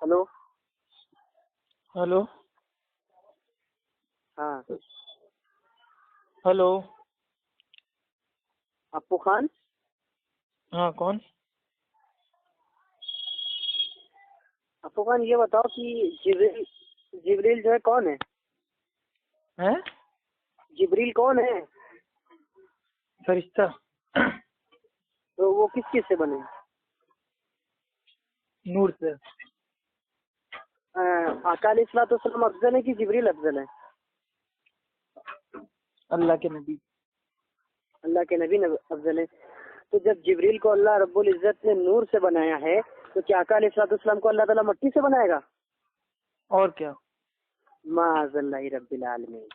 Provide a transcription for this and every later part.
Hello hello हाँ hello. Appu Khan. हाँ कौन? अप्पू खान ये बताओ कि जिब्रील जो है कौन है? है जिब्रील कौन है? फरिश्ता। तो वो किस चीज से बने? नूर से। आका अलैहिस्सलाम अफजल है कि जिब्रील अफजल है? अल्लाह के नबी। अल्लाह के नबी अफजल है। तो जब जिब्रील को अल्लाह रब्बुल इज्जत ने नूर से बनाया है तो क्या आका अलैहिस्सलाम को अल्लाह ताला मिट्टी से बनाएगा? और क्या? माज़ल्लाहि रब्बिल आलमीन।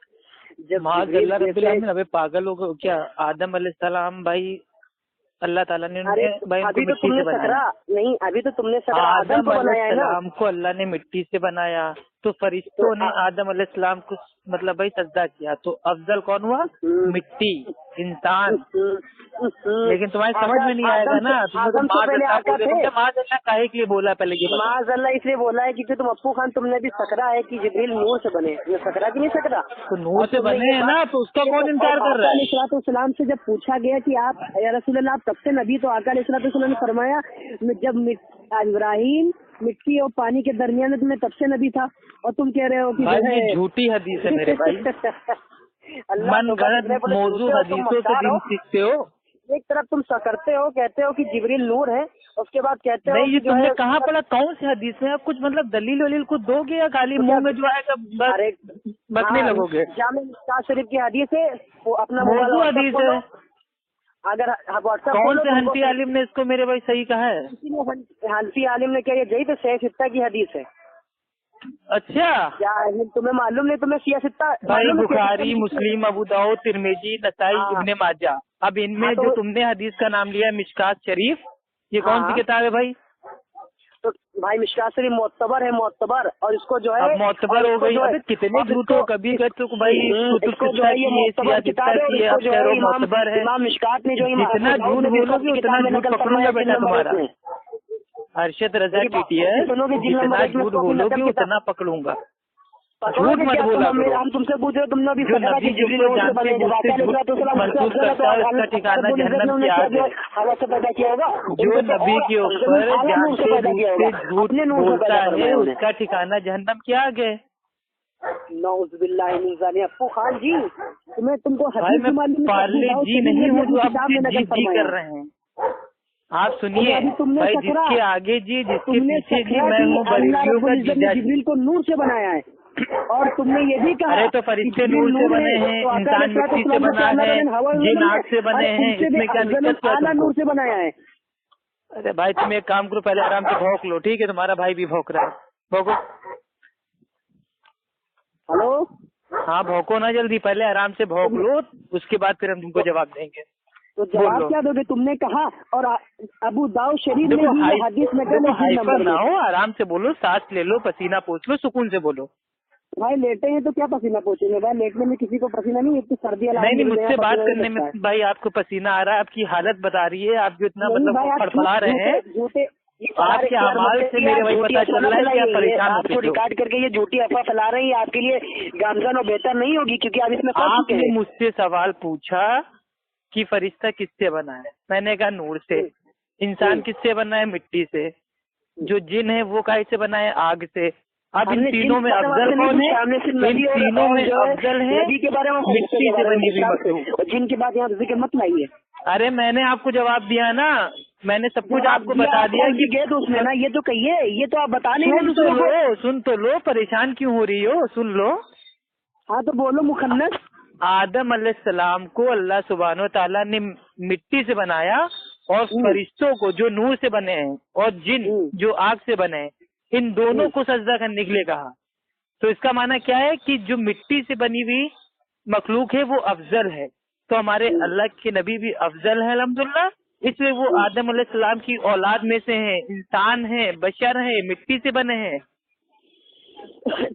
जब माज़ल्लाह रब्बिल आलमीन। अबे पागल हो गए क्या? आदम अलैहिस्सलाम भाई अल्लाह ताला ने भाई अभी तो मिट्टी तुमने से बनाया। नहीं, अभी तो तुमने आदम को बनाया है ना। आदम को अल्लाह ने मिट्टी से बनाया तो फरिश्तों ने आदम अलैहिस्सलाम को मतलब भाई सजदा किया। तो अफजल कौन हुआ? मिट्टी, इंसान। लेकिन तुम्हारी समझ में नहीं आएगा ना। आदम से पहले आका थे। माज़ल्लाह काहे के लिए बोला पहले ये बताओ। माज़ल्लाह इसलिए बोला है क्योंकि तुम अप्पू खान तुमने भी सकरा है कि जिब्रील नूर से बने। ये सकरा कि नहीं सकरा? तो नूर से बने हैं ना, तो उसका कौन इनकार कर रहा है? अलैहिस्सलाम से जब पूछा गया कि आप या रसूलल्लाह आप कब से नबी, तो आका अलैहिस्सलाम ने फरमाया जब इब्राहिम मिट्टी और पानी के दरमियान में तुम्हें तब से नबी था। और तुम कह रहे हो कि भाई झूठी हदीस है मेरे भाई। मन गलत मौजू हदीसों से दिन सीखते हो। एक तरफ तुम करते हो, कहते हो कि जिब्रील नूर है, उसके बाद कहते हो नहीं ये तुमने कहाँ पढ़ा? कौन सी हदीस में? आप कुछ मतलब दलील वलील कुछ दोगे या खाली मुंह में जो आएगा बकने लगोगे? जामे मिश्कात शरीफ की हदीस है, वो अपना मौजू हदीस है। अगर व्हाट्सएप कौन से हनफी आलिम ने इसको मेरे भाई सही कहा है? हनफी आलिम ने क्या यही तो सित्ता की हदीस है। अच्छा क्या तुम्हें मालूम नहीं? तुम्हें सियासत्ता भाई बुखारी, मुस्लिम, अबू दाऊद, तिरमिजी, नसाई, इब्ने माजा। अब इनमें जो तुमने हदीस का नाम लिया है मिशकात शरीफ, ये कौन सी किताब है भाई? तो भाई मिशकात शरीफ मोतबर है, मोतबर। और इसको जो है मोतबर हो गई। अबे कितने झूठ हो। कभी कहते हो भाई इसको जो है ये मोतबर किताब है। इसको जो है इमाम मिशकात ने जो जितना झूठ बोलोगे उतना झूठ पकड़ूंगा बेटा तुम्हारा। अरशद रजा टीटीएस, जितना झूठ बोलोगे उतना पकड़ूंगा। झूठ मत बोला करो। हम तुमसे पूछ रहे हो, तुमने अभी जो नबी जिब्रील को जानते मरसूल करता है उसका ठिकाना जहन्नम की आग है। हवा से पैदा किया होगा। जो नबी के ऊपर जानते से झूठ बोलता है उसका ठिकाना जहन्नम की आग है। नौज़ुबिल्लाहि मिन ज़ालिक। अप्पू खान जी तुमको भाई मैं पार्ले जी नहीं हूँ जो आपसे जी जी कर रहे हैं। आप सुनिए भाई, जिसके आगे जी जिसके पीछे जी मैं हूँ बरेलियों का जीजा। जिब्रील को नूर से बनाया है और तुमने ये भी कहा। अरे तो फरिश्ते नूर से बने हैं, इंसान मिट्टी से बना है, जिन आग से बने हैं, इसमें क्या दिक्कत है? नूर से बनाया है। अरे भाई तुम एक काम करो, पहले आराम से भौंक लो, ठीक है? तुम्हारा भाई भी भौंक रहा है, भौंको। हेलो हाँ भौंको ना, जल्दी पहले आराम से भौंक लो, उसके बाद फिर हम तुमको जवाब देंगे। तो जवाब क्या दोगे? तुमने कहा। और अबू दाऊद शरीफ में हदीस में हाइपर ना हो, आराम से बोलो, सांस ले लो, पसीना पोंछ लो, सुकून से बोलो। भाई लेटे हैं तो क्या पसीना पोंछेंगे? भाई लेटने में किसी को पसीना नहीं, एक तो सर्दी नहीं, मुझसे बात करने में भाई आपको पसीना आ रहा है, आपकी हालत बता रही है, आप जो इतना मतलब फड़फड़ा रहे हैं, आपके अमाल से मेरे भाई पता चल रहा है कि आप परेशान होते हो। रिकॉर्ड करके ये झूठी अफवाह फैला रही है, आपके लिए गामजान और बेहतर नहीं होगी, क्योंकि आप इसमें आपने मुझसे सवाल पूछा कि फरिश्ता किससे बना है, मैंने कहा नूर से। इंसान किससे बना है? मिट्टी से। जो जिन है वो काहे से बना है? आग से। अब इन तीनों में अफजल कौन है? इन तीनों में अफजल है मिट्टी से बनी हुई मखलूक। जिनकी बात यहाँ जिक्र मत लाइए। अरे मैंने आपको जवाब दिया ना, मैंने सब कुछ आपको बता दिया कि गए तो उसमें ना, ये तो कहिए, ये तो आप बता नहीं रहे। सुन तो लो, परेशान क्यों हो रही हो? सुन लो। हाँ तो बोलो। मुखन्नस आदम अलैहिस्सलाम को अल्लाह सुब्हानो ताला ने मिट्टी से बनाया और फरिश्तों को जो नूर से बने हैं और जिन जो आग से बने हैं, इन दोनों को सजदा करने के लिए कहा। तो इसका माना क्या है कि जो मिट्टी से बनी हुई मखलूक है वो अफजल है। तो हमारे अल्लाह के नबी भी अफजल है अल्हम्दुलिल्लाह, इसलिए वो आदम अलैहिस्सलाम की औलाद में से हैं, इंसान हैं, बशर हैं, मिट्टी से बने हैं।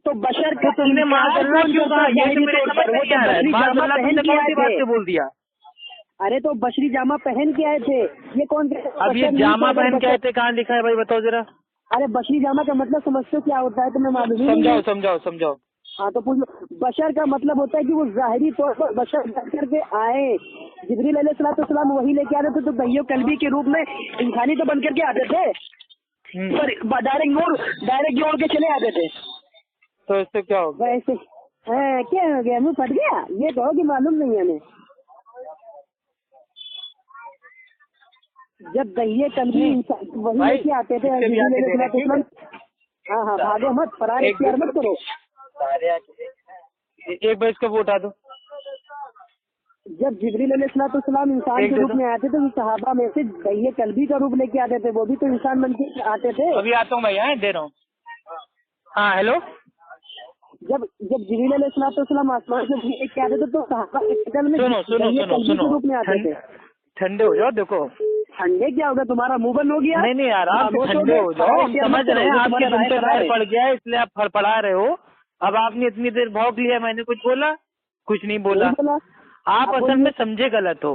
तो बशर तो तुमने माज़अल्लाह क्यों कहा? ये तो मेरे समझ में नहीं आ रहा है। माज़अल्लाह तुमने कौन सी बात से बोल दिया? अरे तो बशरी जामा पहन के आए थे, ये कौन? अब ये जामा पहन के आए थे, कहाँ लिखा है भाई बताओ जरा? अरे बशरी जामा का मतलब समझते हो क्या होता है? तुम्हें मालूम ही नहीं है? समझाओ। हाँ तो पूछ लो। बशर का मतलब होता है कि वो ज़ाहिरी तौर पर बशर बन करके आए। जिब्रील अलैहिस्सलाम वही लेके आते थे तो दहियो कल्बी के रूप में इंसानी तो बन करके आते थे, पर डायरेक्ट जोड़ के चले आते थे। तो इससे क्या होगा? वैसे क्या हो गया, मुँह फट गया? ये कहो कि मालूम नहीं है हमें। जब दहिये कल्बी इंसान वही लेके आते थे जिब्रील अलैहिस्सलाम। हाँ भागो मत, फरार इख्तियार मत करो। एक बार इसका वो उठा दो। जब जिब्रील अलैहिस्सलाम इंसान के रूप में आते थे तो सहाबा में से दहिये कल्बी का रूप लेके आते थे, वो भी तो इंसान बन के आते थे। अभी आता हूँ भैया, दे रहा हूँ। हाँ हेलो। जब जिब्रील अलैहिस्सलाम आसमान से लेके आते थे तो सहाबा में सुनो रूप में आते थे। ठंडे हो जाओ। देखो ठंडे क्या होगा, तुम्हारा मुंह बंद हो गया? नहीं यार, आप ठंडे हो जाओ। हम समझ रहे हैं आपके मुंह पे पैर पड़ गया है इसलिए आप फड़फड़ा रहे हो। अब आपने इतनी देर भौंक लिया, मैंने कुछ बोला? कुछ नहीं बोला। आप असल में समझे गलत हो,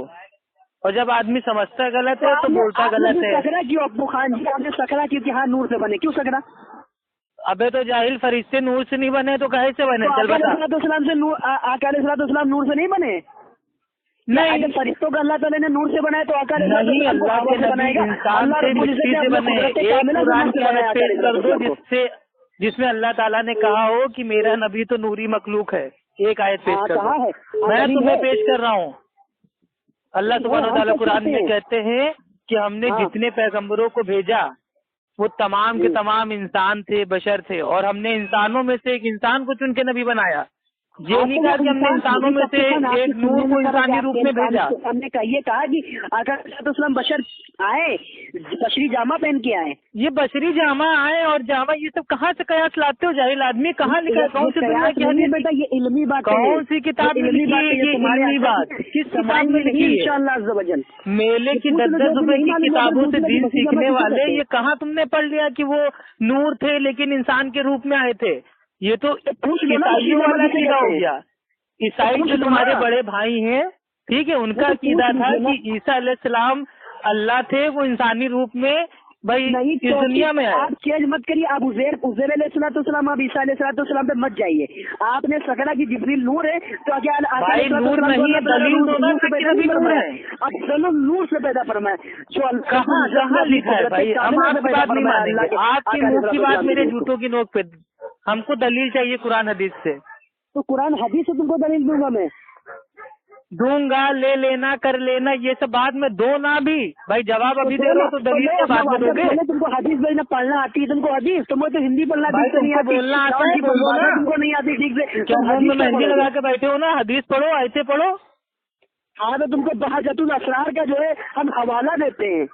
और जब आदमी समझता गलत है तो बोलता गलत है। सकरा क्यों अब्बू खान जी? आपने सकरा क्योंकि हाँ नूर से बने, क्यों सकरा? अबे तो जाहिल फरिश्ते नूर से नहीं बने तो कहे से बने? चल बता। आका अलैहिस्सलाम नूर से नहीं बने? नहीं, अगर फरिश्तों का अल्लाह ताला ने नूर से बनाया तो आका नहीं, अल्लाह के नबी इंसान से मिट्टी से बने। एक कुरान की आयत पेश कर दो जिसमें अल्लाह ताला ने कहा हो कि मेरा नबी तो नूरी मखलूक है। एक आयत पेश कर दो। मैं तुम्हें पेश कर रहा हूँ। अल्लाह सुब्हानहू तआला कुरान में कहते हैं कि हमने जितने पैगंबरों को भेजा वो तमाम के तमाम इंसान थे, बशर थे, और हमने इंसानों में से एक इंसान को चुन के नबी बनाया। ये नहीं कहा कि हमने इंसानों में से एक नूर को इंसानी रूप में भेजा। हमने ये कहा कि आका अलैहिस्सलाम बशर आए, बशरी जामा पहन के आए। ये बशरी जामा आए और जामा, ये सब कहाँ से कयास लाते हो जाहिल आदमी? कहाँ लिखा है? कौन सी दुनिया की हदीस? बेटा ये इल्मी बात है। कौन सी किताब में लिखी है ये इल्मी बात? किस किताब में लिखी है? इंशाअल्लाह अज़्ज़ व जल मेले की 10-10 रुपए की किताबों से दीन सीखने वाले, ये कहाँ तुमने पढ़ लिया कि वो नूर थे लेकिन इंसान के रूप में आए थे? ये तो ईसाइयों वाला कीदा हो गया। ईसाई जो तुम्हारे बड़े भाई हैं, ठीक है, उनका कीदा था कि ईसा अलैहिस्सलाम अल्लाह थे, वो इंसानी रूप में भाई इस दुनिया में आए। आप चेंज मत करिए। आप उज़ैर अलैहिस्सलाम, आप ईसा अलैहिस्सलाम पे मत जाइए। आपने सकला की जिब्रील नूर है तो क्या भाई नूर नहीं है, दलील दो ना कि नबी नूर है। अब दोनों नूर से पैदा फरमाए जो कहाँ लिखा है भाई? हम आपकी बात नहीं मानेंगे, आपके मुंह की बात मेरे जूतों की नोक पे। हमको दलील चाहिए कुरान हदीस से। तो कुरान हदीस से तुमको दलील दूंगा मैं। दूंगा, ले लेना, कर लेना, ये सब बाद में दो ना भी भाई। जवाब अभी दे रहे हो तो दलील के बाद में दोगे। तुमको हदीस भाई ना पढ़ना आती है? तुमको हदीस तुमको तो हिंदी पढ़ना नहीं आती, बोलना आता है, बोलो ना। तुमको नहीं आती ठीक से? क्या मुंह में मेहंदी लगा के बैठे हो ना? हदीस पढ़ो, ऐसे पढ़ो। हाँ तो तुमको बहाजतुल असरार का जो है हम हवाला देते हैं।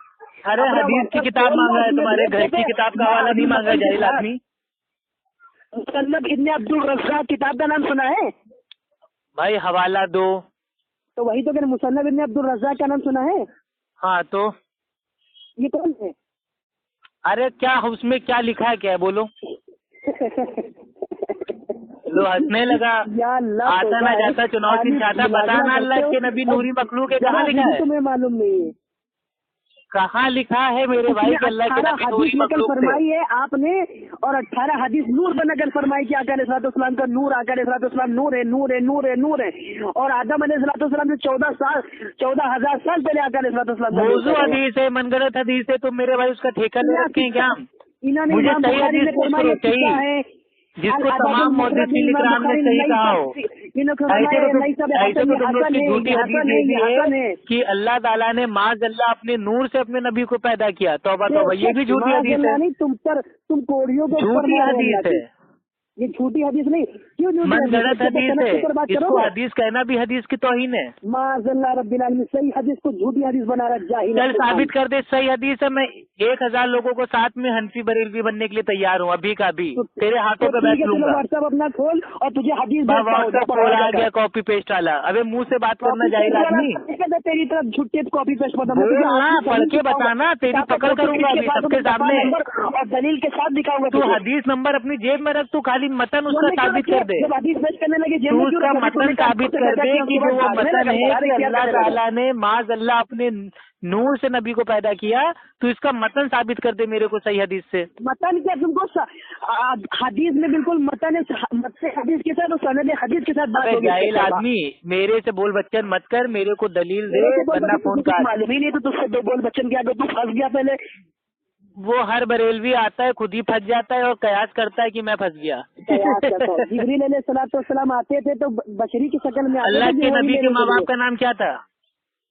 अरे हदीस की किताब मांगा है, तुम्हारे घर की किताब का हवाला नहीं मांगा जाहिल आदमी। मुसन्नफ इब्न अब्दुल रज़्ज़ाक़ किताब का नाम सुना है भाई? हवाला दो। तो वही तो कहते, मुसन्नफ इब्न अब्दुल रज़्ज़ाक़ का नाम सुना है? हाँ तो ये कौन है? अरे क्या उसमें क्या लिखा है, क्या है बोलो? लो हंसने लगा। आता ना जाता चुनाव की चाहता, बताना अल्लाह के नबी नूरी मखलूक है, कहाँ लिखा है? तुम्हें मालूम नहीं है कहाँ लिखा है मेरे भाई कि अल्लाह के नबी नूरी मखलूक फरमाई है आपने, और 18 हदीस नूर बनाकर फरमाई कि आका अलैहिस्सलाम का नूर, आका अलैहिस्सलाम नूर है, नूर है, नूर है, नूर है। और आदम अलैहिस्सलाम से 14,000 साल पहले आका अलैहिस्सलाम मौजू हदीस है, मनगढ़ंत हदीस है, तुम मेरे भाई उसका ठेका ले रखे हैं क्या? मुझे सही हदीस चाहिए जिसको तमाम मुहद्दिसीन इकराम ने सही कहा हो। ऐसे तो तुम लोग की झूठी हदीस है कि अल्लाह ताला ने माज़अल्लाह अपने नूर से अपने नबी को पैदा किया। तौबा तौबा, ये भी झूठी हदीस है। तुम कोड़ियों को झूठी हदीस है, ये झूठी हदीस नहीं। क्यों मनगढ़ंत हदीस है, इसको हदीस कहना भी हदीस की तौहीन है। माज़अल्लाह रब्बिल आलमीन सही हदीस को झूठी हदीस बना रहा जाहिल। चल साबित कर दे सही हदीस है। मैं 1000 लोगों को साथ में हनफी बरेलवी बनने के लिए तैयार हूँ, अभी का अभी तेरे हाथों पे बैठ लूंगा। व्हाट्सएप अपना खोल और तुझे हदीस व्हाट्सएप खोल आ गया, कॉपी पेस्ट वाला। अबे मुंह से बात करना जाहिल आदमी। तेरी तरफ झूठे कॉपी पेस्ट बोलना, पढ़ के बताना, तेरी पकड़ करूंगा अभी सबके सामने और दलील के साथ दिखाऊंगा। तू हदीस नंबर अपनी जेब में रख, तू खाली खाली मतन उसका साबित कर दे, तू उसका मतन साबित कर दे कि जो वो मतन है कि अल्लाह ताला ने माज अल्लाह अपने नूर से नबी को पैदा किया, तो इसका मतन साबित कर दे मेरे को सही हदीस से। मतन क्या तुमको हदीस में बिल्कुल मतन हदीस के साथ और सनद हदीस के साथ बात होगी। जाहिल आदमी मेरे से बोल बच्चन मत कर, मेरे को दलील दे वरना फोन कर। मालूम ही नहीं तो तुझसे दो बोल बच्चन क्या तू फंस गया पहले। वो हर बरेलवी आता है खुद ही फंस जाता है और कयास करता है कि मैं फंस गया। जिब्रील अलैहिस्सलाम आते थे तो बशरी की शक्ल में। अल्लाह के नबी के माँ बाप का नाम क्या था?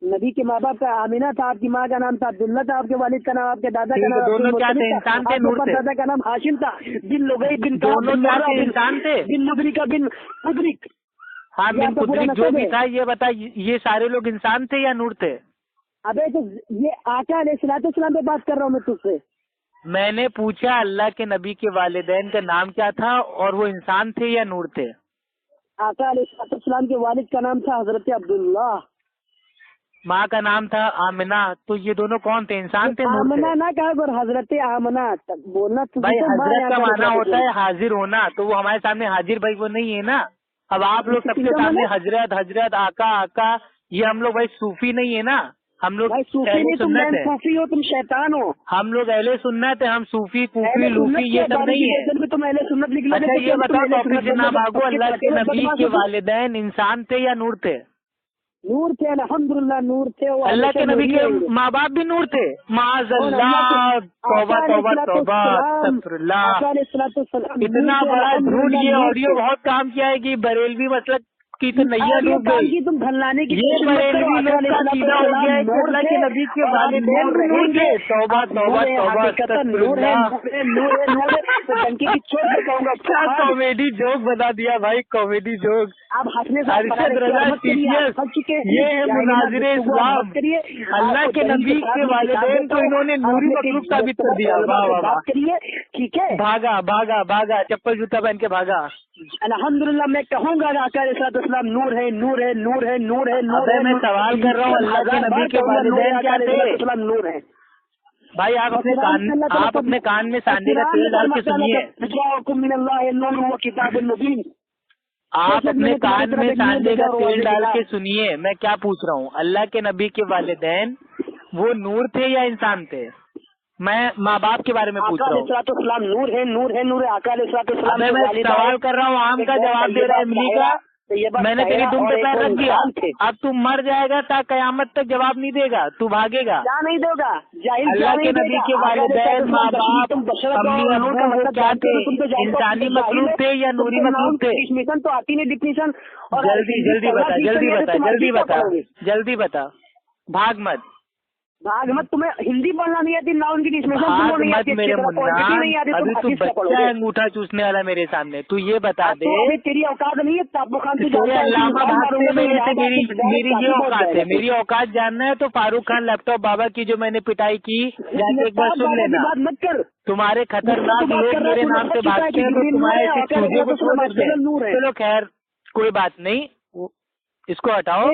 नबी के माँ बाप का आमिना था, आपकी माँ का नाम था अब्दुल्ला था, आपके वालिद का नाम, आपके दादा का नाम दोनों क्या थे? इंसान थे, नूर थे। दादा का नाम हाशिम था, बिन लुगई बिन दोनों क्या थे? इंसान थे। बिन मुदरिका बिन मुदरिक। हाँ बिन मुदरिक जो भी था, ये बता ये सारे लोग इंसान थे या नूर थे? अबे तो ये आका अलैहिस्सलाम पे बात कर रहा हूँ मैं तुझसे। मैंने पूछा अल्लाह के नबी के वालिदैन का नाम क्या था और वो इंसान थे या नूर थे? आका अलैहिस्सलाम के वालिद का नाम था हजरत अब्दुल्ला, माँ का नाम था आमिना। तो ये दोनों कौन थे? इंसान थे, नूर थे? आमना ना कहा और हजरत आमना बोलना भाई हजरत का माना होता है हाजिर होना, तो वो हमारे सामने हाजिर भाई वो नहीं है ना। अब आप लोग सबके सामने हजरत हजरत आका आका, ये हम लोग भाई सूफी नहीं है ना। हम लोग सूफी नहीं, तुम सूफी हो, तुम शैतान हो। हम लोग अहले सुन्नत है, हम सूफी कूफी लूफी ये सब नहीं है। तुम अहले सुन्नत लिख लो। अच्छा ये बताओ टॉपिक से ना भागो, अल्लाह के नबी के वालिदैन इंसान थे या नूर थे? नूर थे, अल्हम्दुलिल्लाह नूर थे। अल्लाह के नबी के माँ बाप भी नूर थे। माज़अल्लाह, तौबा तौबा तौबा, अस्तगफिरुल्लाह। इतना बड़ा झूठ, ये ऑडियो बहुत काम किया है कि बरेलवी मतलब की तो नैया डूब गई। तुम भलाने की ये बरेलवी लोग का सीधा हो गया है कि अल्लाह के नबी के वालिदैन रहेंगे। तौबा तौबा तौबा, अस्तगफिरुल्लाह। क्या कॉमेडी जोक बना दिया भाई, कॉमेडी जोक। आप हंसने अरशद रजा ये है मुनाजिर इस्लाम। अल्लाह के नबी के वालिदैन को इन्होंने नूरी मखलूक साबित कर दिया। वाह वाह वाह, करिए ठीक है। भागा भागा भागा, चप्पल जूता पहन के भागा। अल्हम्दुलिल्लाह मैं कहूँगा आका नूर है नूर है नूर है नूर है नूर है। मैं सवाल कर रहा हूँ, अल्लाह के नबी के वालिदैन क्या थे? नूर है। भाई आप अपने कान में सांडे का तेल डाल के सुनिए। आप अपने कान में सांडे का तेल डाल के सुनिए, मैं क्या पूछ रहा हूँ। अल्लाह के नबी के वालिदैन वो नूर थे या इंसान थे? मैं माँ बाप के बारे में पूछ रहा हूँ। नूर है नूर है नूर है। आका मैं सवाल कर रहा हूँ, आम का जवाब दे रहा है इमली का। मैंने तेरी दुम पे पैर रख दिया, अब तू मर जाएगा ता कयामत तक जवाब नहीं देगा, तू भागेगा। क्या नहीं देगा? अल्लाह के नबी के वालिदैन माँ बाप अम्मी अब्बू वो क्या थे? इंसानी मखलूक थे या नूरी मखलूक थे? डिफिनेशन तो आती नहीं डिफिनेशन। और जल्दी जल्दी बता, जल्दी बता, जल्दी बता, जल्दी बता, भाग मत भाग मत। तुम्हें हिंदी बोलना नहीं आती ना, उनकी भाग मत मेरे मुन्ना। अभी तू बच्चा है अंगूठा चूसने वाला मेरे सामने। तू ये बता दे, तेरी औकात नहीं है ताबू खान की। अल्लामा भागते मेरे से मेरी ये औकात है। मेरी औकात जानना है तो फारूक खान लैपटॉप बाबा की जो मैंने पिटाई की, जाके एक बार सुन लेना। बात मत कर। तुम्हारे खतरनाक लोग मेरे नाम से भागते हैं तो तुम्हारे चूजे को छोड़ देते हैं। चलो खैर कोई बात नहीं, इसको हटाओ।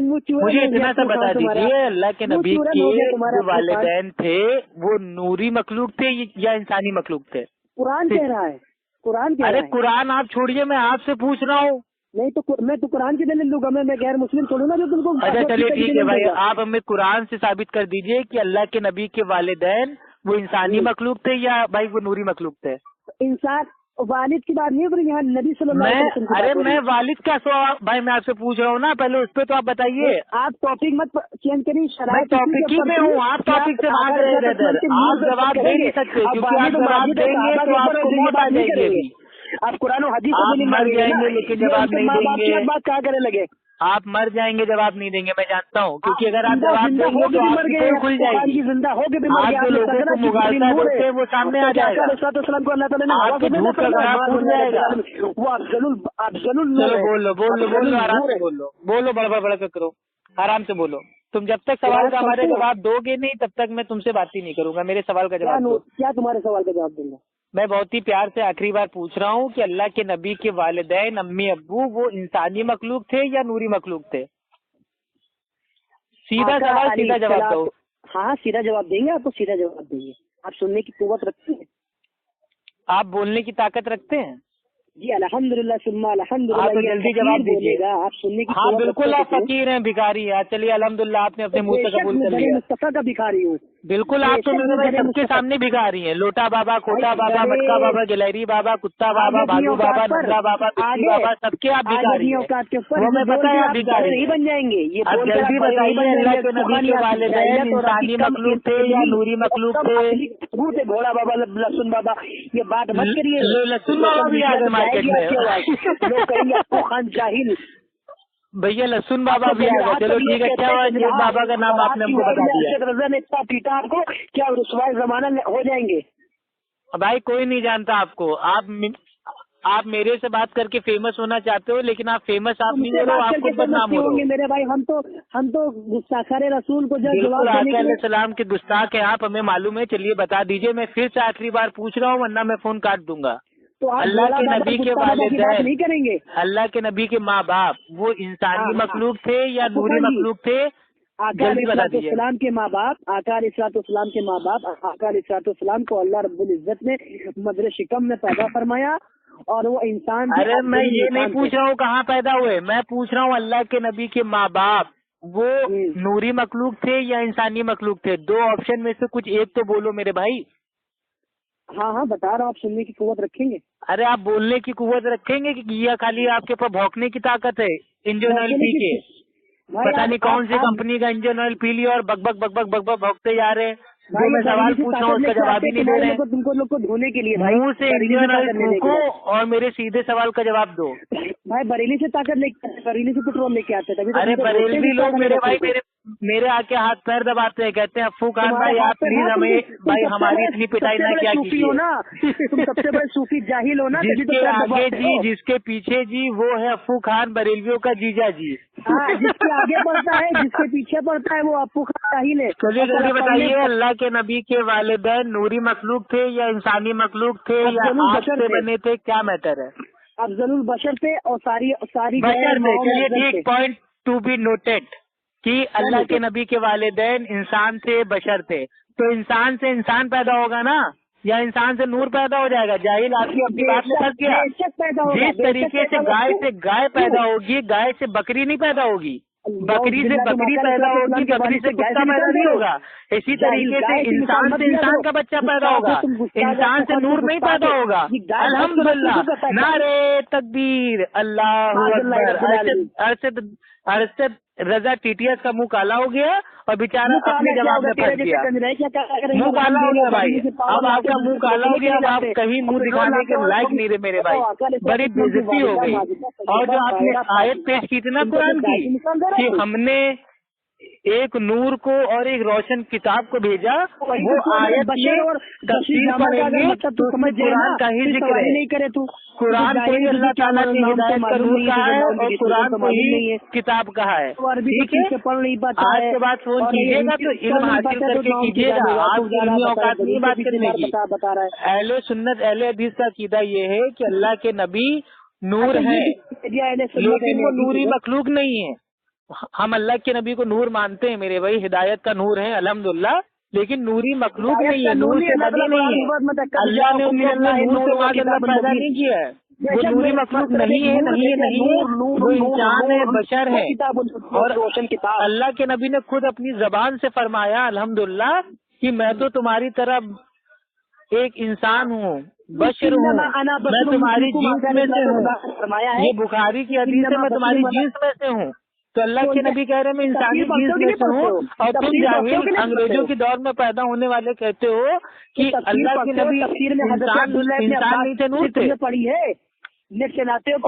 मुझे इतना सा बता दीजिए, अल्लाह के नबी के जो वालिदैन थे वो नूरी मखलूक थे या इंसानी मखलूक थे? कुरान कह रहा है, कुरान कह रहा है। अरे कुरान आप छोड़िए, मैं आपसे पूछ रहा हूँ। नहीं तो मैं तो कुरान की दलील दूंगा। मैं गैर मुस्लिम छोड़ू ना जो तुमको। अच्छा चलिए ठीक है भाई, आप हमें कुरान से साबित कर दीजिए कि अल्लाह के नबी के वालिदैन वो इंसानी मखलूक थे या भाई वो नूरी मखलूक थे? इंसान वालिद की बात नहीं है, यहाँ नबी सल्लल्लाहु अलैहि वसल्लम। अरे मैं वालिद का सवाल भाई मैं आपसे पूछ रहा हूँ ना, पहले उस पर तो आप बताइए। आप टॉपिक मत चेंज करिए। मैं टॉपिक ही पे हूँ, आप टॉपिक से भाग रहे हैं। आप जवाब दे नहीं सकते क्योंकि आप जवाब देंगे तो आपको मौत आ जाएगी। आप कुरान और हदीस आप मर जाएंगे लेकिन जवाब नहीं देंगे। बात क्या करने लगे? आप मर जाएंगे, जवाब नहीं देंगे, मैं जानता हूँ। क्योंकि अगर आप जवाब देंगे तो आपकी पोल खुल जाएगी। जिंदा हो गए आप जो लोगों को मुगालता देते हैं वो सामने आ जाएगा। आपके झूठ का गला फूट जाएगा। वो अफजलुल। चलो बोलो बोलो बोलो, आराम से बोलो, बोलो बड़बड़ बड़बड़ करो, आराम से बोलो। तुम जब तक सवाल का हमारे जवाब दोगे नहीं तब तक मैं तुमसे बात ही नहीं करूंगा। मेरे सवाल का जवाब दो। क्या तुम्हारे सवाल का जवाब दूंगा? मैं बहुत ही प्यार से आखिरी बार पूछ रहा हूँ कि अल्लाह के नबी के वालिदैन अम्मी अब्बू वो इंसानी मखलूक थे या नूरी मखलूक थे? सीधा सवाल सीधा जवाब दो। हाँ सीधा जवाब देंगे, आपको सीधा जवाब देंगे। आप सुनने की कुव्वत रखते हैं? आप बोलने की ताकत रखते हैं? जी अल्हम्दुलिल्लाह सुम्मा अल्हम्दुलिल्लाह। आप तो जल्दी जवाब दीजिएगा। आप सुनने की हाँ बिल्कुल, आप फकीर हैं, भिखारी हैं। चलिए अल्हम्दुलिल्लाह, आपने अपने मुंह से कबूल कर लिया। मुस्तफा का भिखारी हूँ। बिल्कुल, आप तो मेरे भाई सबके सामने भिखारी हैं। लोटा बाबा, खोटा बाबा, मटका बाबा, गिलहरी बाबा, कुत्ता बाबा, भालू बाबा, नंगा बाबा, पिच्ची बाबा, सबके आप भिखारी हैं। वो मैं पता है आप भिखारी नहीं बन जाएंगे। ये आप जल्दी बताइए, अल्लाह के नबी के वालिदैन इंसानी मखलूक थे या नूरी मखलूक थे? भोला बाबा, लहसुन बाबा, ये बात मत करिए। लहसुन बाबा भी आ गए मार्केट में। लोग कहेंगे आपको खान जाहिल। भैया लहसुन बाबा भी आ गए। चलो ठीक है, क्या हुआ बाबा का नाम आपने हमको बता दिया। रजा ने इतना पीटा आपको, क्या रुसवाए जमाना हो जाएंगे? भाई कोई नहीं जानता आपको। आप मेरे से बात करके फेमस होना चाहते हो, लेकिन आप फेमस आप नहीं हो रहे हो, आप खुद बदनाम हो रहे हो। मेरे भाई हम तो गुस्ताखारे रसूल को बिल्कुल आका सलाम के गुस्ताख है आप, हमें मालूम है। चलिए बता दीजिए, मैं फिर से आखिरी बार पूछ रहा हूँ, वरना मैं फोन काट दूंगा। तो अल्लाह के नबी के वालिदैन नहीं करेंगे। अल्लाह के नबी के माँ बाप वो इंसानी मखलूक थे या नूरी मखलूक थे? जल्दी बता दीजिए। इस्लाम के माँ बाप, आका अलैहिस्सलाम के माँ बाप, आका अलैहिस्सलाम को अल्लाह रब्बुल इज्जत ने मदर शिकम में पैदा फरमाया और वो इंसान। अरे मैं ये नहीं पूछ रहा हूँ कहाँ पैदा हुए, मैं पूछ रहा हूँ अल्लाह के नबी के माँ बाप वो नूरी मखलूक थे या इंसानी मखलूक थे? दो ऑप्शन में से कुछ एक तो बोलो मेरे भाई। हाँ बता रहा हूँ, आप सुनने की कुव्वत रखेंगे? अरे आप बोलने की कुव्वत रखेंगे कि या खाली आपके पास भौंकने की ताकत है? इंजन ऑयल पी के पता नहीं कौन सी कंपनी का इंजन ऑयल पी लिया और बक भौंकते जा रहे हैं। जो मैं सवाल पूछ रहा हूँ उसका जवाब ही नहीं दे रहे हैं। तुमको लोग को धोने के लिए मुंह से इंजन ऑयल फूको और मेरे सीधे सवाल का जवाब दो। भाई बरेली से ताकत लेके, बरेली से पेट्रोल लेके आते थे। अरे बरेली लोग मेरे भाई मेरे आके हाथ पैर दबाते हैं, कहते हैं अफ्फू खान भाई आप प्लीज हमें भाई हमारी इतनी पिटाई ना क्या कीजिए ना। तुम सबसे बड़े सूफी जाहिल हो ना। जिसके आगे जी जिसके पीछे जी वो है अफ्फू खान बरेलियों का जीजा जी। जिसके आगे पड़ता है जिसके पीछे पड़ता है वो अफ्फू खान जाहिल है। चलिए जल्दी बताइए, अल्लाह के नबी के वालिदैन नूरी मखलूक थे या इंसानी मखलूक थे या आग से बने थे? क्या मैटर है? अफजलुल बशर थे और सारी बशर थे। चलिए ठीक, पॉइंट टू बी नोटेड कि अल्लाह के नबी के वालिदैन इंसान थे, बशर थे। तो इंसान से इंसान पैदा होगा ना, या इंसान से नूर पैदा हो जाएगा? जाहिल आपकी अपनी बात में फंस गया। जिस तरीके से गाय पैदा होगी, गाय से बकरी नहीं पैदा होगी, बकरी से बकरी पैदा होगी, बकरी से कुत्ता पैदा नहीं होगा। इसी तरीके से इंसान का बच्चा पैदा होगा, इंसान से नूर नहीं पैदा होगा। अल्हम्दुलिल्लाह, नारे तकबीर, अल्लाहु अकबर। अरशद रजा टीटीएस का मुंह काला हो गया और बेचारा अपने जवाब में फंस गया। मुंह काला हो गया भाई, अब आपका मुंह काला हो गया, अब आप कहीं मुंह दिखाने के लायक नहीं रहे मेरे भाई, बड़ी बेइज्जती हो गई। और जो आपने आयत पेश की थी ना कुरान की कि हमने एक नूर को और एक रोशन किताब को भेजा, वो आयत में तफसीर पढ़ेंगे तो उसमें कुरान का ही जिक्र है। नहीं करे तू कुरान को ही अल्लाह ताला ने हिदायत का नूर कहा है और कुरान को ही किताब कहा है। ठीक है, आज के बाद फोन कीजिएगा तो इल्म हासिल करके कीजिएगा, आपकी इल्मी औकात नहीं बात करने की। अहले सुन्नत अहले हदीस का अकीदा ये है कि अल्लाह के नबी नूर है, लेकिन वो नूरी मखलूक नहीं है। हम अल्लाह के नबी को नूर मानते हैं मेरे भाई, हिदायत का नूर है अल्हम्दुलिल्लाह, लेकिन नूरी मखलूक नहीं है, नूर से बनी नहीं है। अल्लाह ने उनको अपने नूर से अल्लाह पैदा नहीं किया है, वो नूरी मखलूक नहीं है, वो इंसान है, बशर है। और अल्लाह के नबी ने खुद अपनी जबान से फरमाया अल्हम्दुलिल्लाह कि मैं तो तुम्हारी तरह एक इंसान हूँ, बशर हूँ, मैं तुम्हारी जीन्स में से हूँ। ये बुखारी की हदीस है, मैं तुम्हारी जीन्स में से हूँ। तो अल्लाह के नबी कह रहे हैं मैं इंसानी जीन्स में से हूँ, और तुम जाहिल अंग्रेजों के दौर में पैदा होने वाले कहते हो कि अल्लाह के नबी इंसान नहीं थे, नूर थे। पढ़ी है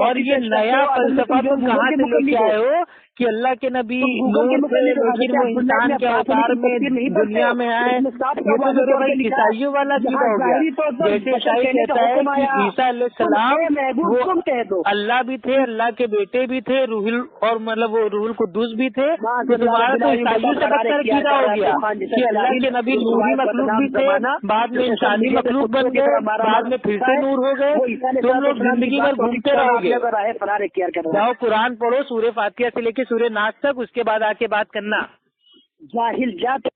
और ये नया फलसफा तुम कहाँ से लेके आए हो कि अल्लाह के नबी नूर थे लेकिन वो इंसान के अवतार में दुनिया में आए? ये तो मेरे भाई ईसाइयों वाला कीड़ा हो गया। जैसे ईसाई कहता है कि ईसा अलैहिस्सलाम वो अल्लाह भी थे, अल्लाह के बेटे भी थे, रूहुल और मतलब वो रूहुल कुद्दूस भी थे। तो तुम्हारा तो ईसाइयों से बदतर कीड़ा हो गया कि अल्लाह के नबी नूरी मखलूक भी थे, बाद में इंसानी मखलूक बन गए, बाद में फिर से नूर हो गए। तुम लोग जिंदगी भर घूमते रहोगे। जाओ कुरान पढ़ो, सूरह फातिहा से लेके सूरह नास तक, उसके बाद आके बात करना। जाहिल जात